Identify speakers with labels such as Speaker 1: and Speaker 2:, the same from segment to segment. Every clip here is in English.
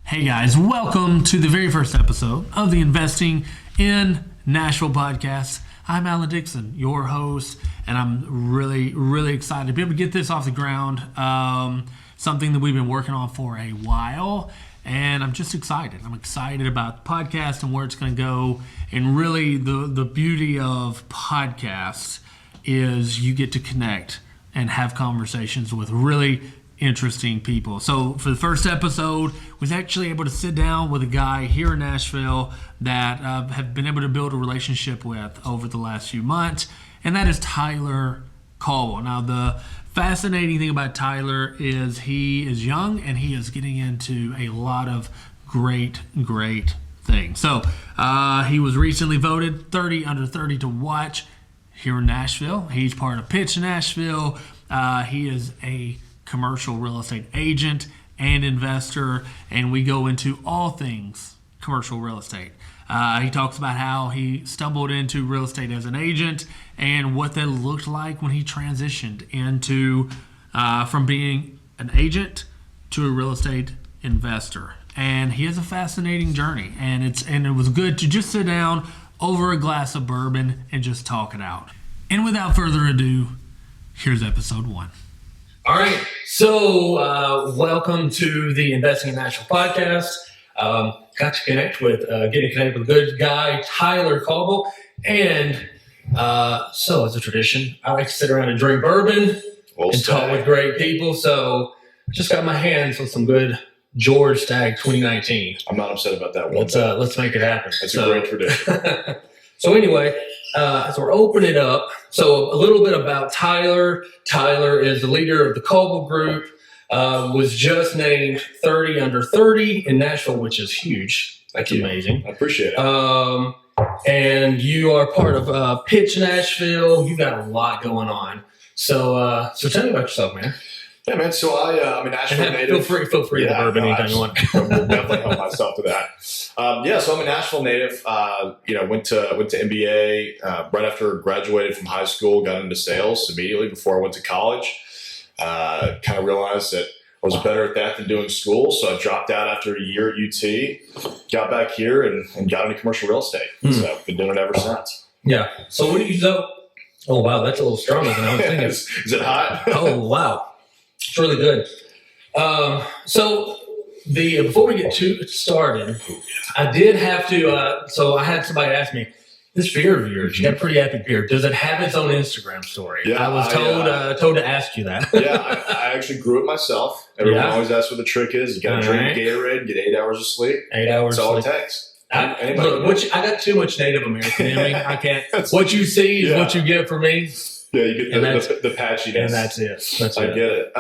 Speaker 1: Hey guys, welcome to the very first episode of the Investing in Nashville podcast. I'm Alan Dixon, your host, and I'm really excited to be able to get this off the ground. Something that we've been working on for a while, and I'm just excited. I'm excited about the podcast and where it's going to go. And really, the beauty of podcasts is you get to connect and have conversations with really interesting people. So for the first episode, was actually able to sit down with a guy here in Nashville that have been able to build a relationship with over the last few months, and that is Tyler Cauble. Now, the fascinating thing about Tyler is he is young and he is getting into a lot of great things. So he was recently voted 30 under 30 to watch here in Nashville. He's part of Pitch Nashville. He is a commercial real estate agent and investor, and we go into all things commercial real estate. He talks about how he stumbled into real estate as an agent and what that looked like when he transitioned into from being an agent to a real estate investor. And he has a fascinating journey, and it was good to just sit down over a glass of bourbon and just talk it out. And without further ado, here's episode 1. All right, so welcome to the Investing in Nashville podcast. Got to connect with, getting connected with a good guy, Tyler Cauble. And so as a tradition, I like to sit around and drink bourbon and talk with great people. So just got my hands on some good George Stagg 2019.
Speaker 2: I'm not upset about that one.
Speaker 1: Let's make it happen.
Speaker 2: That's a great tradition.
Speaker 1: So anyway, so we're opening it up. So a little bit about Tyler. Tyler is the leader of the Cauble Group. Was just named 30 under 30 in Nashville, which is huge. That's amazing.
Speaker 2: I appreciate it.
Speaker 1: And you are part of Pitch Nashville. You got a lot going on. So tell me about yourself, man.
Speaker 2: Yeah, man. So I'm a Nashville native.
Speaker 1: Feel free to bourbon anytime you want.
Speaker 2: I'll definitely help myself to that. So I'm a Nashville native. Went to MBA right after graduated from high school. Got into sales immediately before I went to college. Kind of realized that I was better at that than doing school, so I dropped out after a year at UT. Got back here and got into commercial real estate. So I've been doing it ever since.
Speaker 1: Yeah. So what do you do? Oh wow, that's a little stronger than I was thinking.
Speaker 2: Is it hot?
Speaker 1: Oh wow. It's really good. So before we get too started, I did have to. So I had somebody ask me, "This beard of yours, you got a pretty epic beard. Does it have its own Instagram story?"
Speaker 2: Yeah,
Speaker 1: I was told to ask you that.
Speaker 2: Yeah, I actually grew it myself. Everyone always asks what the trick is. You got to drink Gatorade, get 8 hours of sleep.
Speaker 1: 8 hours.
Speaker 2: That's all
Speaker 1: sleep.
Speaker 2: it takes.
Speaker 1: I got too much Native American in me. I can't. What you see is what you get from me.
Speaker 2: Yeah, you get the patchiness.
Speaker 1: And that's it.
Speaker 2: I get it.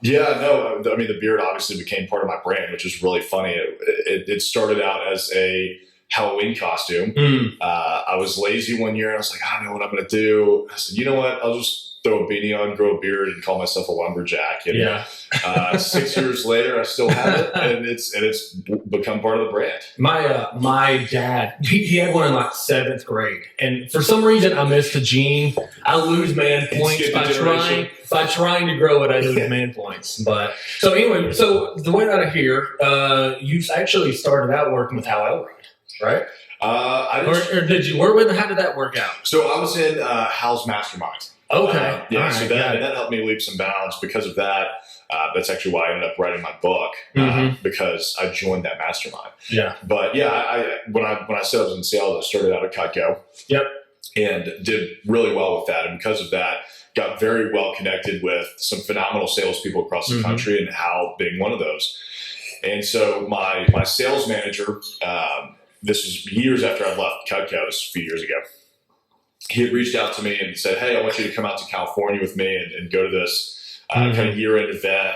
Speaker 2: The beard obviously became part of my brand, which is really funny. It started out as a Halloween costume. I was lazy one year and I was like, I don't know what I'm going to do. I said, you know what? I'll just throw a beanie on, grow a beard, and call myself a lumberjack. And 6 years later, I still have it, and it's become part of the brand.
Speaker 1: My dad, he had one in like 7th grade, and for some reason I missed the gene. I lose man points by trying to grow it. I lose man points. But so anyway, so the way that I hear, you actually started out working with Hal Elrod, right? Or did you work with? How did that work out?
Speaker 2: So I was in Hal's mastermind.
Speaker 1: Okay.
Speaker 2: So that helped me leaps and bounds. Because of that, that's actually why I ended up writing my book, because I joined that mastermind.
Speaker 1: Yeah.
Speaker 2: But when I said I was in sales, I started out at Cutco.
Speaker 1: Yep.
Speaker 2: And did really well with that. And because of that, got very well connected with some phenomenal salespeople across the country, and Hal being one of those. And so my sales manager, this was years after I left Cutco, this was a few years ago. He had reached out to me and said, "Hey, I want you to come out to California with me and go to this kind of year-end event,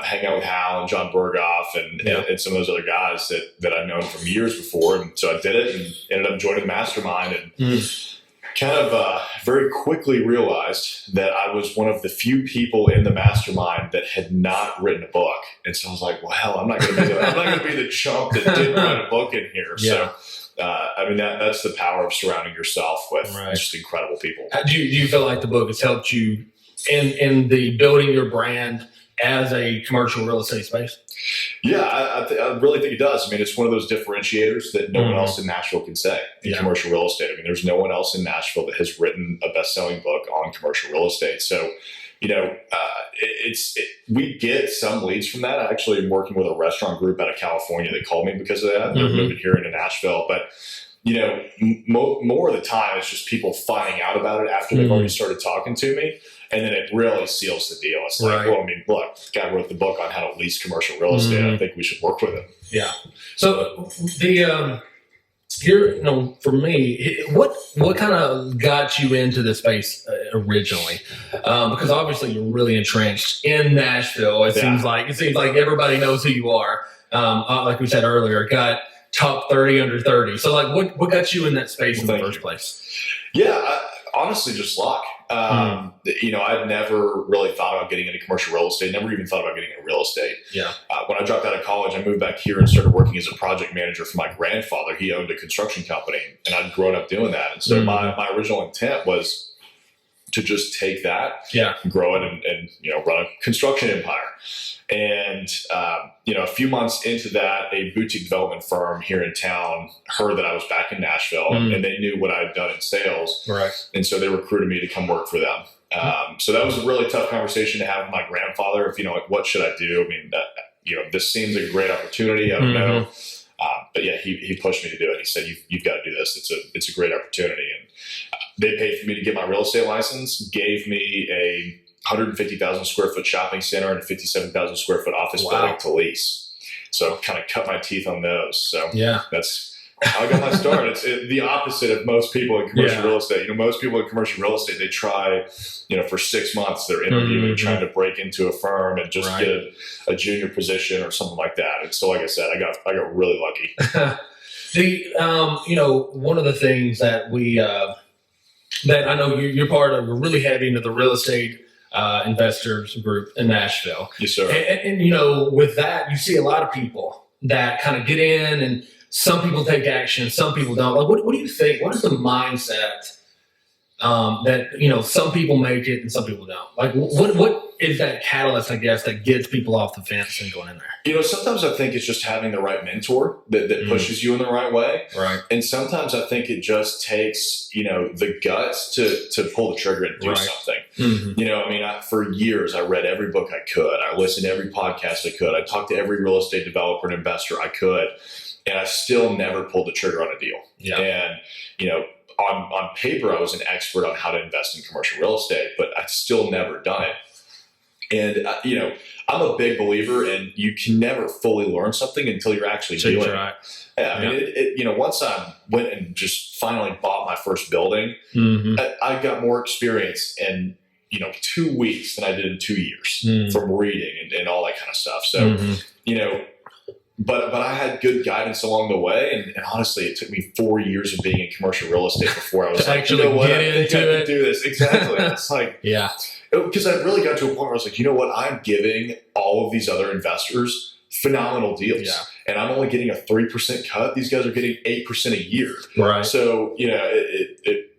Speaker 2: hang out with Hal and John Berghoff and some of those other guys that I've known from years before." And so I did it and ended up joining the mastermind, and kind of very quickly realized that I was one of the few people in the mastermind that had not written a book. And so I was like, well, hell, I'm not going to be the chump that didn't write a book in here. Yeah. So, that's the power of surrounding yourself with just incredible people.
Speaker 1: Do you feel like the book has helped you in the building your brand
Speaker 3: as a commercial real estate space?
Speaker 2: Yeah, I really think it does. I mean, it's one of those differentiators that no one else in Nashville can say in commercial real estate. I mean, there's no one else in Nashville that has written a best-selling book on commercial real estate. So, we get some leads from that. I actually am working with a restaurant group out of California that called me because of that. They're moving here into Nashville. But, more of the time, it's just people finding out about it after they've already started talking to me. And then it really seals the deal. It's like, well, I mean, look, this guy wrote the book on how to lease commercial real estate. I think we should work with him.
Speaker 3: Yeah. So the here, for me, what kind of got you into the space originally? Because obviously you're really entrenched in Nashville. It seems like everybody knows who you are. Like we said earlier, got top 30 under 30. So like, what got you in that space in the first place?
Speaker 2: Yeah, honestly, just luck. I'd never really thought about getting into commercial real estate, never even thought about getting into real estate.
Speaker 3: Yeah.
Speaker 2: When I dropped out of college, I moved back here and started working as a project manager for my grandfather. He owned a construction company, and I'd grown up doing that. And so my original intent was to just take that, grow it, and run a construction empire. And, a few months into that, a boutique development firm here in town heard that I was back in Nashville and they knew what I'd done in sales.
Speaker 3: Right.
Speaker 2: And so they recruited me to come work for them. So that was a really tough conversation to have with my grandfather. If, what should I do? I mean, this seems like a great opportunity. I don't know. But yeah, he pushed me to do it. He said, you've got to do this. It's a great opportunity. And they paid for me to get my real estate license, gave me a 150,000 square foot shopping center and a 57,000 square foot office building to lease. So kind of cut my teeth on those. So that's how I got my start. It's the opposite of most people in commercial real estate. Most people in commercial real estate, they try, for 6 months, they're interviewing, trying to break into a firm and just get a junior position or something like that. And so, like I said, I got really lucky.
Speaker 3: One of the things that that I know you're part of, we're really heavy into the real estate investors group in Nashville.
Speaker 2: Yes, sir.
Speaker 3: And with that, you see a lot of people that kind of get in, and some people take action, some people don't. Like, what do you think? What is the mindset that some people make it and some people don't? Like, what is that catalyst, I guess, that gets people off the fence and going in there?
Speaker 2: Sometimes I think it's just having the right mentor that pushes you in the right way.
Speaker 3: Right.
Speaker 2: And sometimes I think it just takes, the guts to pull the trigger and do something. For years, I read every book I could. I listened to every podcast I could. I talked to every real estate developer and investor I could. And I still never pulled the trigger on a deal. Yeah. And, on paper, I was an expert on how to invest in commercial real estate, but I'd still never done it. And, I'm a big believer in you can never fully learn something until you're actually doing it. Yeah, once I went and just finally bought my first building, I got more experience in, 2 weeks than I did in 2 years from reading and all that kind of stuff. So, But I had good guidance along the way, and honestly, it took me 4 years of being in commercial real estate before I was like,
Speaker 3: actually get into it.
Speaker 2: Do this. Exactly. It's like, because I really got to a point where I was like, I'm giving all of these other investors phenomenal deals, and I'm only getting a 3% cut. These guys are getting 8% a year.
Speaker 3: Right.
Speaker 2: So it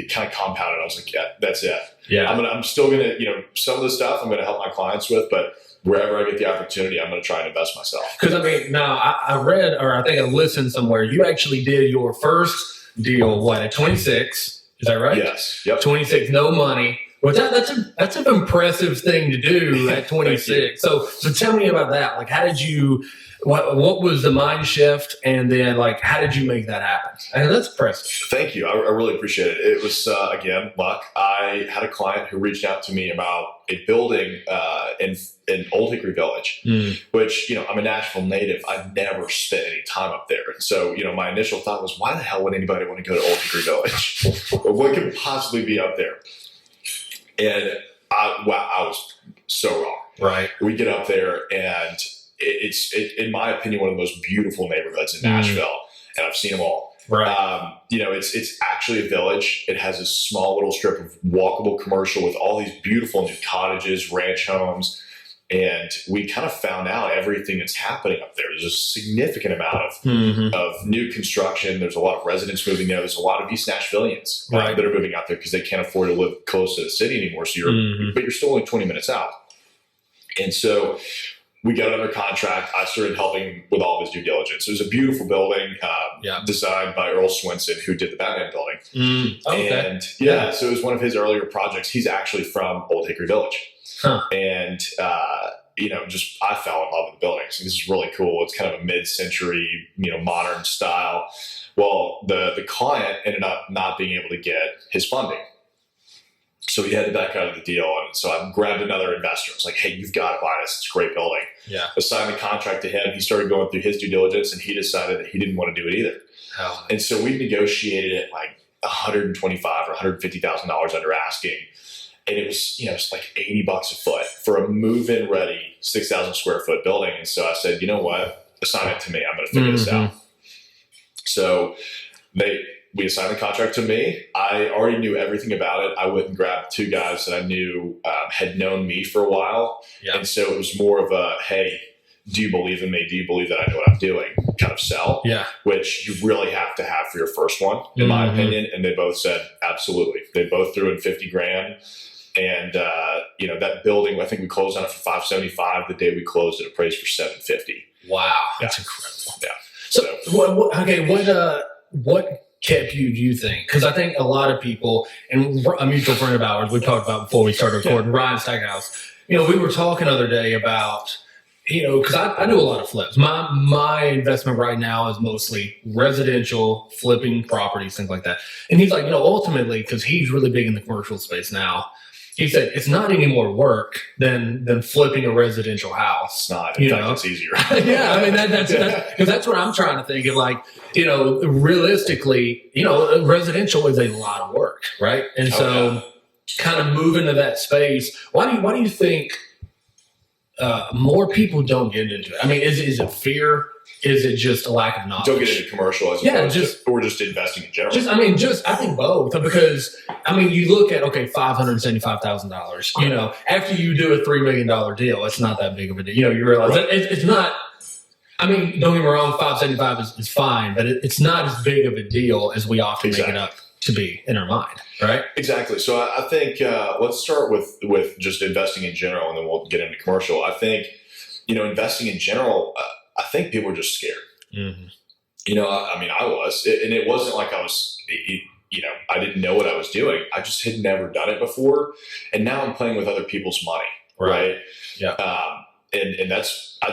Speaker 2: kind of compounded. I was like, that's it. Yeah. I'm still gonna, some of the stuff I'm gonna help my clients with, but wherever I get the opportunity, I'm going to try and invest myself.
Speaker 3: Because I read, or I think I listened somewhere, you actually did your first deal, at 26? Is that right?
Speaker 2: Yes. Yep.
Speaker 3: 26, no money. Well, that's an impressive thing to do at 26. So tell me about that. Like, how did you? What was the mind shift, and then how did you make that happen? And that's impressive.
Speaker 2: Thank you. I really appreciate it. It was again luck. I had a client who reached out to me about a building in Old Hickory Village, which I'm a Nashville native. I've never spent any time up there, and so my initial thought was, why the hell would anybody want to go to Old Hickory Village? What could possibly be up there? And I was so wrong.
Speaker 3: Right.
Speaker 2: We get up there, and it's in my opinion, one of the most beautiful neighborhoods in Nashville, and I've seen them all.
Speaker 3: Right.
Speaker 2: It's actually a village. It has a small little strip of walkable commercial with all these beautiful new cottages, ranch homes. And we kind of found out everything that's happening up there. There's a significant amount of new construction. There's a lot of residents moving there. There's a lot of East Nashvillians that are moving out there because they can't afford to live close to the city anymore. So but you're still only 20 minutes out. And so we got under contract. I started helping with all of his due diligence. It was a beautiful building designed by Earl Swinson, who did the Batman building.
Speaker 3: Okay.
Speaker 2: And so it was one of his earlier projects. He's actually from Old Hickory Village. And, I fell in love with the building. So this is really cool. It's kind of a mid-century, modern style. Well, the client ended up not being able to get his funding. So he had to back out of the deal. And so I grabbed another investor. I was like, hey, you've got to buy this. It's a great building.
Speaker 3: Yeah.
Speaker 2: I signed the contract to him. He started going through his due diligence, and he decided that he didn't want to do it either. And so we negotiated it like $125,000 or $150,000 under asking. And it was, it's like $80 a foot for a move-in ready 6,000 square foot building. And so I said, you know what? Assign it to me. I'm going to figure this out. So we assigned the contract to me. I already knew everything about it. I went and grabbed two guys that I knew had known me for a while. Yeah. And so it was more of a, hey, do you believe in me? Do you believe that I know what I'm doing? Kind of sell, which you really have to have for your first one, in my opinion. And they both said, absolutely. They both threw in $50,000. And, that building, I think we closed on it for $575. The day we closed it appraised for $750.
Speaker 3: Wow. That's incredible. Yeah. So what kept you, do you think? Because I think a lot of people, and a mutual friend of ours, we talked about before we started recording, Ryan Stackhouse, we were talking the other day about, because I do a lot of flips. My investment right now is mostly residential, flipping properties, things like that. And he's like, ultimately, because he's really big in the commercial space now, he said it's not any more work than flipping a residential house.
Speaker 2: It's not. In fact, it's easier.
Speaker 3: Yeah, I mean that's what I'm trying to think of. Like, realistically, residential is a lot of work, right? And kind of move into that space. Why do you think more people don't get into it? I mean, is it fear? Is it just a lack of knowledge?
Speaker 2: Don't get into commercial or just investing in general.
Speaker 3: I think both, because you look at $575,000. After you do a $3 million deal, it's not that big of a deal. You realize that it's not. Don't get me wrong, 575 is fine, but it's not as big of a deal as we often make it up to be in our mind, right?
Speaker 2: Exactly. So I think let's start with just investing in general, and then we'll get into commercial. I think investing in general. I think people are just scared. Mm-hmm. I was, and it wasn't like I was, I didn't know what I was doing. I just had never done it before. And now I'm playing with other people's money. Right. Yeah. And I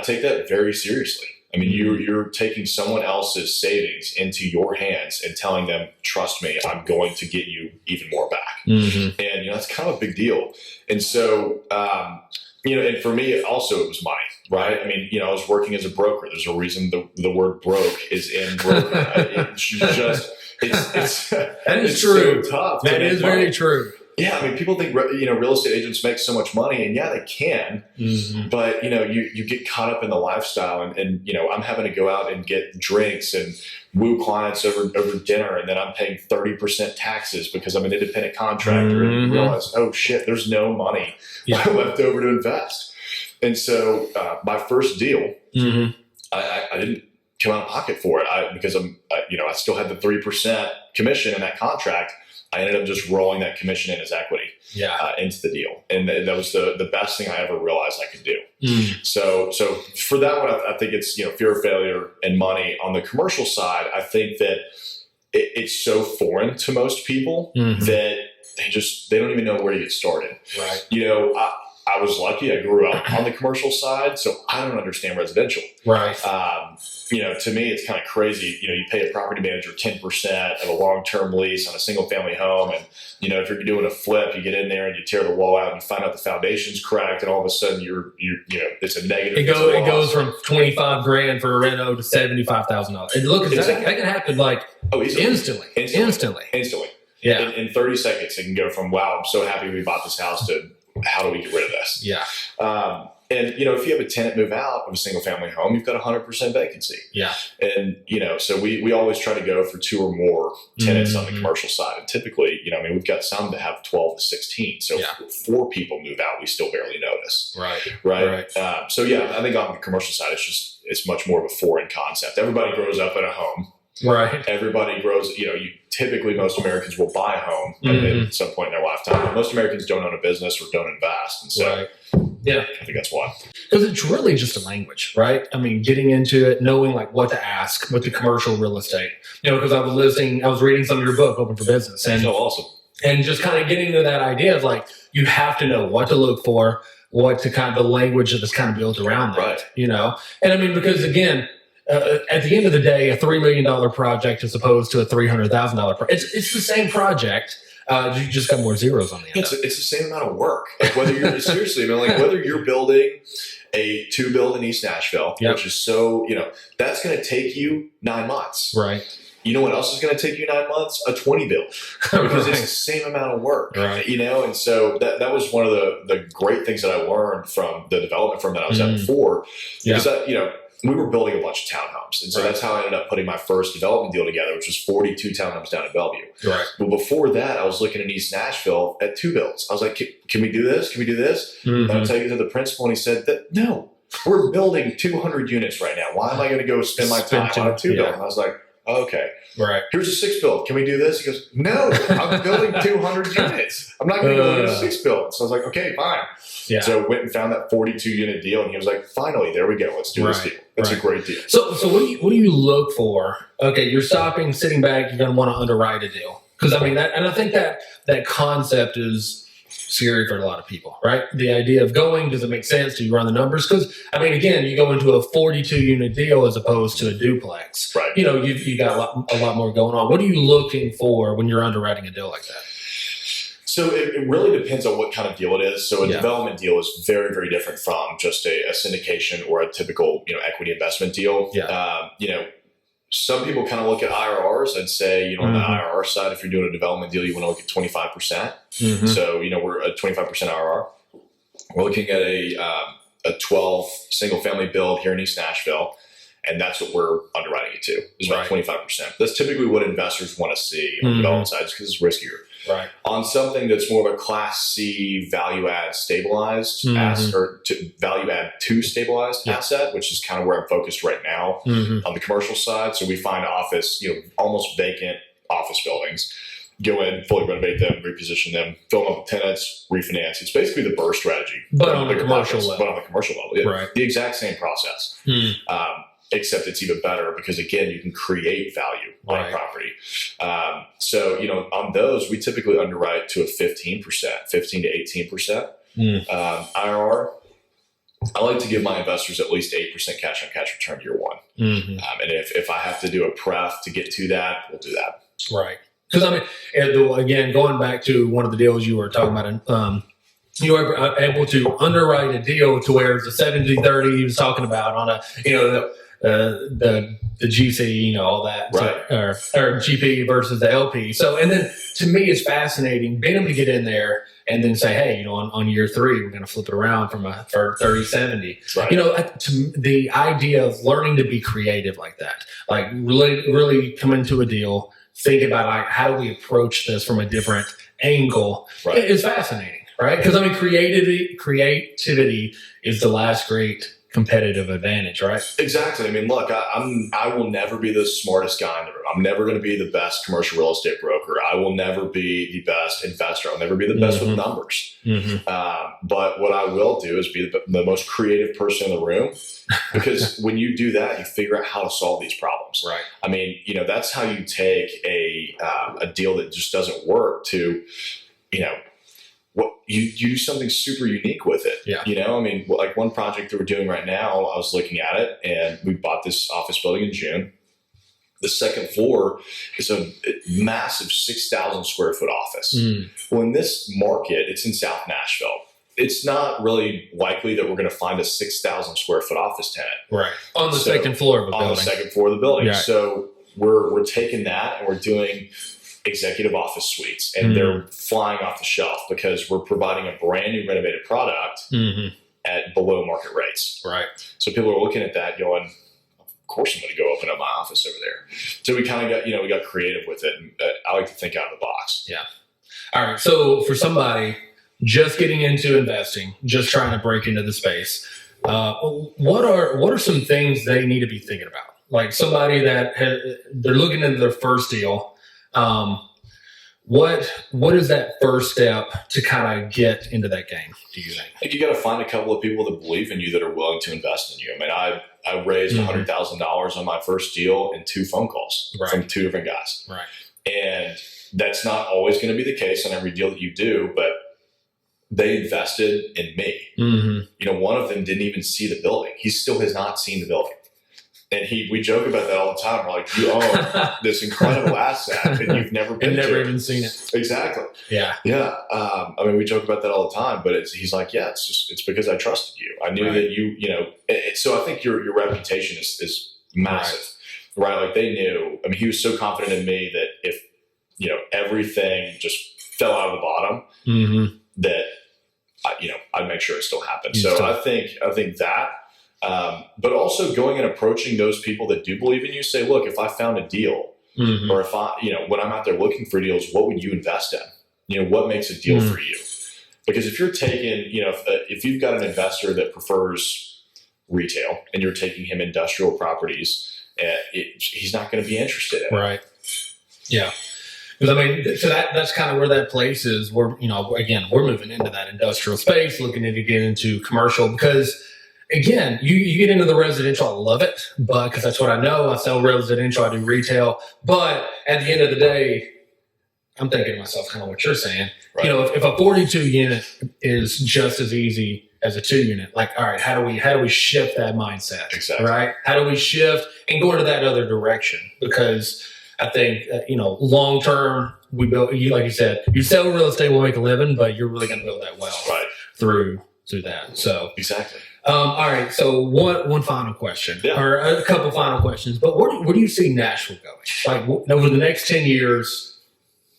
Speaker 2: take that very seriously. You're taking someone else's savings into your hands and telling them, trust me, I'm going to get you even more back. Mm-hmm. And, that's kind of a big deal. And so, and for me also it was money, right? I was working as a broker. There's a reason the word broke is in broker. That is true. So tough.
Speaker 3: That is very true.
Speaker 2: Yeah, people think real estate agents make so much money, and they can, but you get caught up in the lifestyle, and I'm having to go out and get drinks and woo clients over dinner, and then I'm paying 30% taxes because I'm an independent contractor, and realize, oh shit, there's no money left over to invest. And so my first deal, I didn't come out of pocket for it because I still had the 3% commission in that contract. I ended up just rolling that commission in as equity into the deal. And that was the best thing I ever realized I could do. So for that one, I think it's, fear of failure and money. On the commercial side, I think that it's so foreign to most people that they don't even know where to get started. Right. I was lucky. I grew up on the commercial side, so I don't understand residential. Right. To me, it's kind of crazy. You pay a property manager 10% of a long-term lease on a single-family home, and if you're doing a flip, you get in there and you tear the wall out and you find out the foundation's cracked, and all of a sudden you're it's a negative. It
Speaker 3: goes from $25,000 for a reno to $75,000. And look, that can happen instantly. Yeah.
Speaker 2: In 30 seconds, it can go from wow, I'm so happy we bought this house to how do we get rid of this?
Speaker 3: Yeah.
Speaker 2: And, if you have a tenant move out of a single family home, you've got 100% vacancy. Yeah. And, so we always try to go for 2 or more tenants on the commercial side. And typically, we've got some that have 12 to 16. So if 4 people move out, we still barely notice. Right. I think on the commercial side, it's much more of a foreign concept. Everybody grows up in a home.
Speaker 3: Right.
Speaker 2: Everybody grows, typically most Americans will buy a home at some point in their lifetime. But most Americans don't own a business or don't invest. And so
Speaker 3: yeah,
Speaker 2: I think that's why.
Speaker 3: Because it's really just a language, right? I mean, getting into it, knowing like what to ask with the commercial real estate. Because I was reading some of your book, Open for Business. And
Speaker 2: awesome.
Speaker 3: And just kind of getting to that idea of like, you have to know what to look for, what to kind of the language that is kind of built around that,
Speaker 2: right.
Speaker 3: And I mean, because again, at the end of the day, a $3 million project as opposed to a $300,000 project, it's the same project. You just got more zeros on the end.
Speaker 2: It's the same amount of work. Like whether you're seriously, I mean, like whether you're building a 2 build in East Nashville, which is so, that's going to take you 9 months.
Speaker 3: Right.
Speaker 2: You know what else is going to take you 9 months? A 20 build, because it's the same amount of work,
Speaker 3: right.
Speaker 2: And so that was one of the great things that I learned from the development firm that I was at before, because we were building a bunch of townhomes. And so that's how I ended up putting my first development deal together, which was 42 townhomes down in Bellevue.
Speaker 3: Right.
Speaker 2: But before that, I was looking in East Nashville at 2 builds. I was like, can we do this? Can we do this? And I take it to the principal, and he said, no, we're building 200 units right now. Why am I going to go spend my time on a 2 build? And I was like, okay.
Speaker 3: Right.
Speaker 2: Here's a 6 build. Can we do this? He goes, no, I'm building 200 units. I'm not going to go do a 6 build. So I was like, okay, fine. Yeah. So I went and found that 42 unit deal, and he was like, finally, there we go. Let's do this deal. It's a great deal.
Speaker 3: So what do you look for? Okay, you're sitting back, you're going to want to underwrite a deal. Because I mean, I think that concept is scary for a lot of people, right? The idea of does it make sense? Do you run the numbers? Because I mean, again, you go into a 42 unit deal as opposed to a duplex.
Speaker 2: Right.
Speaker 3: You got a lot more going on. What are you looking for when you're underwriting a deal like that?
Speaker 2: So it really depends on what kind of deal it is. So a development deal is very, very different from just a syndication or a typical, equity investment deal.
Speaker 3: Yeah.
Speaker 2: Some people kind of look at IRRs and say, on the IRR side, if you're doing a development deal, you want to look at 25%. So, we're at 25% IRR. We're looking at a 12 single family build here in East Nashville. And that's what we're underwriting it to, is about 25%. That's typically what investors want to see on the development side, because it's riskier.
Speaker 3: Right. On
Speaker 2: something that's more of a Class C value add stabilized asset, or value add to stabilized asset, which is kind of where I'm focused right now on the commercial side. So we find office, almost vacant office buildings, go in, fully renovate them, reposition them, fill them up with tenants, refinance. It's basically the BRRRR strategy,
Speaker 3: but on the commercial level.
Speaker 2: But on the commercial level,
Speaker 3: right.
Speaker 2: The exact same process. Except it's even better because, again, you can create value on a property. So, on those, we typically underwrite to a 15% to 18% IRR. I like to give my investors at least 8% cash on cash return year one. And if I have to do a pref to get to that, we'll do that.
Speaker 3: Right. Because, I mean, again, going back to one of the deals you were talking about, you were able to underwrite a deal to where it's a 70-30 he was talking about on a, the GC, all that,
Speaker 2: right?
Speaker 3: Or GP versus the LP. So, and then to me, it's fascinating being able to get in there and then say, hey, on year 3, we're going to flip it around for 30-70.
Speaker 2: Right.
Speaker 3: The idea of learning to be creative like that, like really come into a deal, think about like how do we approach this from a different angle.
Speaker 2: Right.
Speaker 3: It's fascinating, right? Because creativity is the last great competitive advantage, right?
Speaker 2: Exactly. I mean, look, I will never be the smartest guy in the room. I'm never going to be the best commercial real estate broker. I will never be the best investor. I'll never be the best with numbers. But what I will do is be the most creative person in the room, because when you do that, you figure out how to solve these problems.
Speaker 3: Right.
Speaker 2: I mean, that's how you take a deal that just doesn't work to, what you do something super unique with it.
Speaker 3: Yeah.
Speaker 2: I mean, like one project that we're doing right now, I was looking at it, and we bought this office building in June. The second floor is a massive 6,000 square foot office. Well, in this market, it's in South Nashville. It's not really likely that we're going to find a 6,000 square foot office tenant.
Speaker 3: Right. On the second floor of the building.
Speaker 2: On the second floor of the building.
Speaker 3: Right.
Speaker 2: So we're taking that and we're doing executive office suites, and they're flying off the shelf because we're providing a brand new renovated product at below market rates.
Speaker 3: Right.
Speaker 2: So people are looking at that going, of course I'm going to go open up my office over there. So we kind of got, we got creative with it. And I like to think out of the box.
Speaker 3: Yeah. All right. So for somebody just getting into investing, just trying to break into the space, what are some things they need to be thinking about? like somebody that they're looking into their first deal. What is that first step to kind of get into that game, do you think?
Speaker 2: I think you got to find a couple of people that believe in you, that are willing to invest in you. I mean, I raised $100,000 on my first deal in 2 phone calls from 2 different guys.
Speaker 3: Right.
Speaker 2: And that's not always going to be the case on every deal that you do, but they invested in me. You know, one of them didn't even see the building. He still has not seen the building. And we joke about that all the time. We're like, you own this incredible asset and you've never been
Speaker 3: never even seen it.
Speaker 2: Exactly.
Speaker 3: Yeah.
Speaker 2: Yeah. I mean, we joke about that all the time, but he's like, yeah, it's because I trusted you. I knew that you know, so I think your reputation is massive, right? Like they knew, I mean, he was so confident in me that if, you know, everything just fell out of the bottom, that, you know, I'd make sure it still happened. So I think that, but also going and approaching those people that do believe in you, say, look, if I found a deal or if I, you know, when I'm out there looking for deals, what would you invest in? You know, what makes a deal for you? Because if you're taking, you know, if you've got an investor that prefers retail and you're taking him industrial properties, he's not going to be interested in it.
Speaker 3: Right. Yeah. Because I mean, so that's kind of where that place is. We're, you know, again, we're moving into that industrial space, looking to get into commercial because, again, you get into the residential. I love it, but because that's what I know. I sell residential, I do retail. But at the end of the day, I'm thinking to myself, kind of what you're saying. Right. You know, if a 42 unit is just as easy as a 2 unit, like, all right, how do we shift that mindset?
Speaker 2: Exactly.
Speaker 3: Right? How do we shift and go into that other direction? Because I think, you know, long term, we build, like you said, you sell real estate, we'll make a living, but you're really going to build that wealth through that. So
Speaker 2: exactly.
Speaker 3: All right. So one final question, or a couple final questions. But where do you see Nashville going? Like over the next 10 years,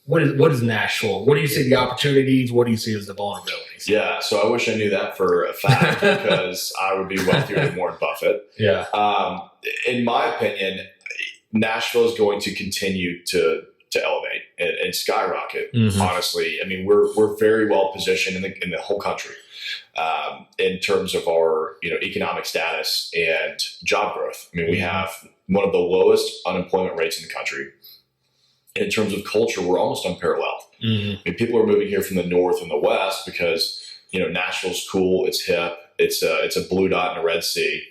Speaker 3: what is Nashville? What do you see the opportunities? What do you see as the vulnerabilities?
Speaker 2: Yeah. So I wish I knew that for a fact because I would be wealthier than Warren Buffett.
Speaker 3: Yeah.
Speaker 2: In my opinion, Nashville is going to continue to elevate and skyrocket. Honestly, I mean, we're very well positioned in the whole country in terms of our, you know, economic status and job growth. I mean, we have one of the lowest unemployment rates in the country. In terms of culture, we're almost unparalleled. I mean, people are moving here from the north and the west because, you know, Nashville's cool, it's hip, it's a blue dot in a red sea.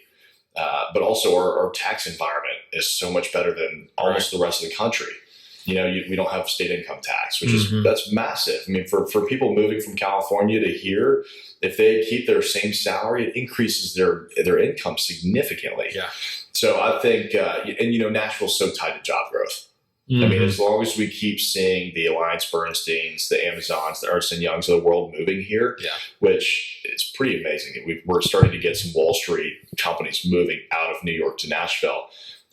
Speaker 2: But also our tax environment is so much better than almost the rest of the country. You know, we don't have state income tax, which that's massive. I mean, for people moving from California to here, if they keep their same salary, it increases their income significantly. Yeah. So I think, and you know, Nashville's so tied to job growth. I mean, as long as we keep seeing the Alliance Bernsteins, the Amazons, the Ernst & Youngs of the world moving here, which is pretty amazing. We're starting to get some Wall Street companies moving out of New York to Nashville.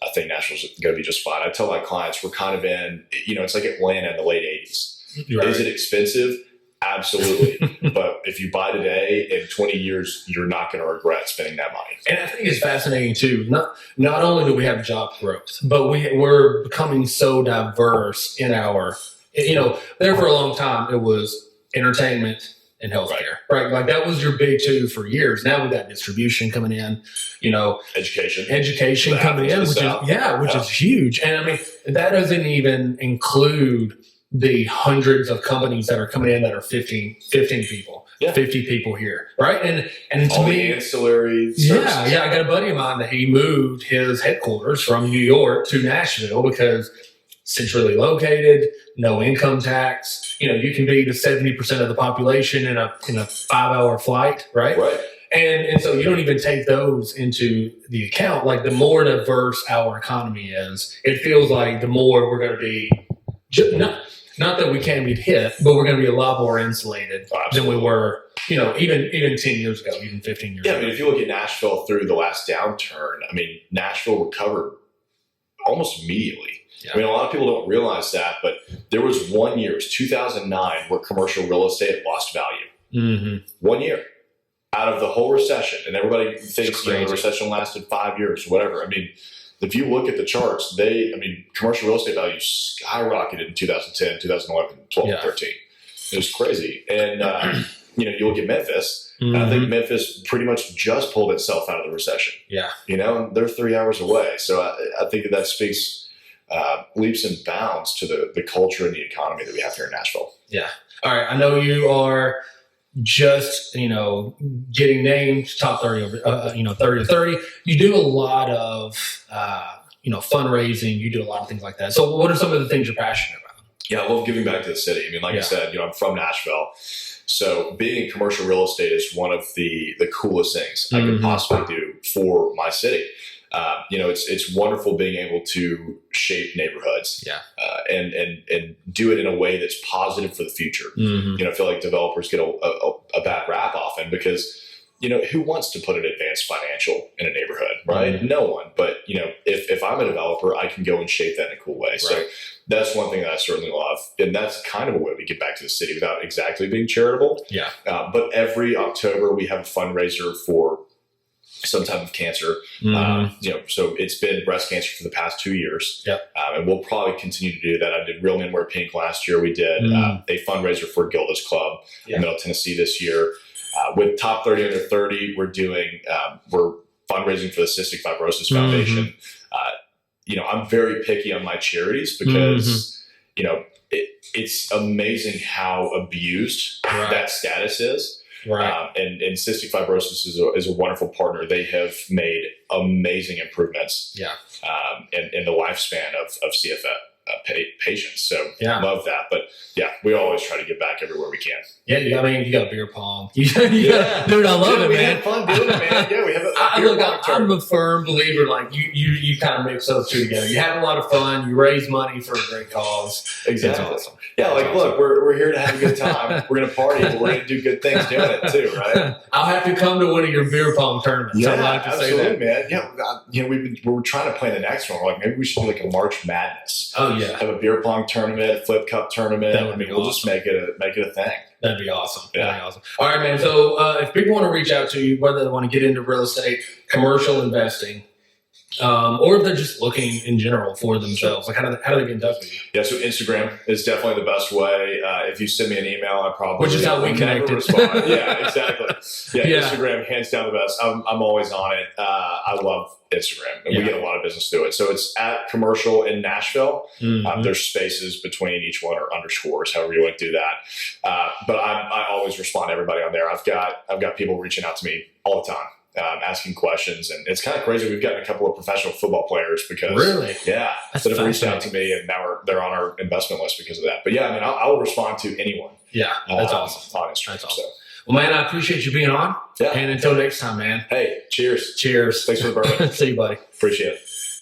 Speaker 2: I think Nashville's going to be just fine. I tell my clients, we're kind of in, you know, it's like Atlanta in the late 80s. Right. Is it expensive? Absolutely. But if you buy today, in 20 years, you're not going to regret spending that money.
Speaker 3: And I think it's fascinating too. Not only do we have job growth, but we're becoming so diverse in our, you know, there for a long time, it was entertainment and healthcare, right? Like that was your big 2 for years. Now we've got distribution coming in, you know, education coming in, which is huge. And I mean, that doesn't even include the hundreds of companies that are coming in that are 15 people, 50 people here. Right. And to
Speaker 2: all
Speaker 3: me,
Speaker 2: the ancillary services.
Speaker 3: Yeah. I got a buddy of mine that he moved his headquarters from New York to Nashville because centrally located, no income tax. You know, you can be to 70% of the population in a 5-hour flight. Right. And so you don't even take those into the account. Like the more diverse our economy is, it feels like the more we're going to be not that we can't be hit, but we're going to be a lot more insulated than we were, you know, even 10 years ago, even 15 years ago.
Speaker 2: Yeah, I mean, if you look at Nashville through the last downturn, I mean, Nashville recovered almost immediately. Yeah. I mean, a lot of people don't realize that, but there was 1 year, it was 2009, where commercial real estate lost value. 1 year out of the whole recession. And everybody thinks, you know, the recession lasted 5 years, whatever. I mean, if you look at the charts, commercial real estate values skyrocketed in 2010, 2011, 12, 13. It was crazy. And you look at Memphis, and I think Memphis pretty much just pulled itself out of the recession.
Speaker 3: Yeah.
Speaker 2: And they're 3 hours away. So I think that speaks leaps and bounds to the culture and the economy that we have here in Nashville.
Speaker 3: Yeah. All right. I know you are just, getting named top 30 over, 30 to 30. You do a lot of, fundraising. You do a lot of things like that. So what are some of the things you're passionate about?
Speaker 2: Yeah, I love giving back to the city. I mean, like I said, I'm from Nashville. So being in commercial real estate is one of the coolest things I could possibly do for my city. It's wonderful being able to shape neighborhoods, and do it in a way that's positive for the future. I feel like developers get a bad rap often because, who wants to put an advanced financial in a neighborhood, right? No one. But, if I'm a developer, I can go and shape that in a cool way. Right. So that's one thing that I certainly love. And that's kind of a way we get back to the city without exactly being charitable. Yeah. But every October we have a fundraiser for some type of cancer. So it's been breast cancer for the past 2 years. And we'll probably continue to do that. I did Real Men Wear Pink last year. We did a fundraiser for Gilda's Club in Middle Tennessee this year. With Top 30 Under 30, we're fundraising for the Cystic Fibrosis Foundation. I'm very picky on my charities because, it's amazing how abused that status is. Right. And cystic fibrosis is a wonderful partner. They have made amazing improvements in the lifespan of CFF patients. So love that. But we always try to give back everywhere we can. Yeah, you got beer pong. Dude, I love it, man. We have fun doing it, man. Yeah, we have I'm a firm believer, like you kind of mix those two together. You have a lot of fun. You raise money for a great cause. Exactly. It's awesome. Yeah, look, we're here to have a good time. We're going to party, but we're going to do good things doing it too, right? I'll have to come to one of your beer pong tournaments. Yeah, I'd like to say that, man. Yeah, we're trying to plan the next one. We're like, maybe we should do like a March Madness. Oh yeah, have a beer pong tournament, flip cup tournament. We'll just make it a thing. That'd be awesome. That'd be awesome. All right, man. So if people want to reach out to you, whether they want to get into real estate, commercial investing, or if they're just looking in general for themselves, like how do they get in touch with you? Yeah, so Instagram is definitely the best way. If you send me an email, I probably which is how we connected. Respond. Yeah, exactly. Yeah, Instagram hands down the best. I'm always on it. I love Instagram, and we get a lot of business through it. So it's at Commercial in Nashville. There's spaces between each one or underscores, however you want to do that. But I always respond to everybody on there. I've got people reaching out to me all the time. Asking questions, and it's kind of crazy. We've gotten a couple of professional football players because that have reached out to me, and now they're on our investment list because of that. But I will respond to anyone. Yeah, that's awesome on Instagram. That's awesome. So. Well, man, I appreciate you being on. Yeah, and until next time, man. Hey, cheers. Thanks for the bourbon. See you, buddy. Appreciate it.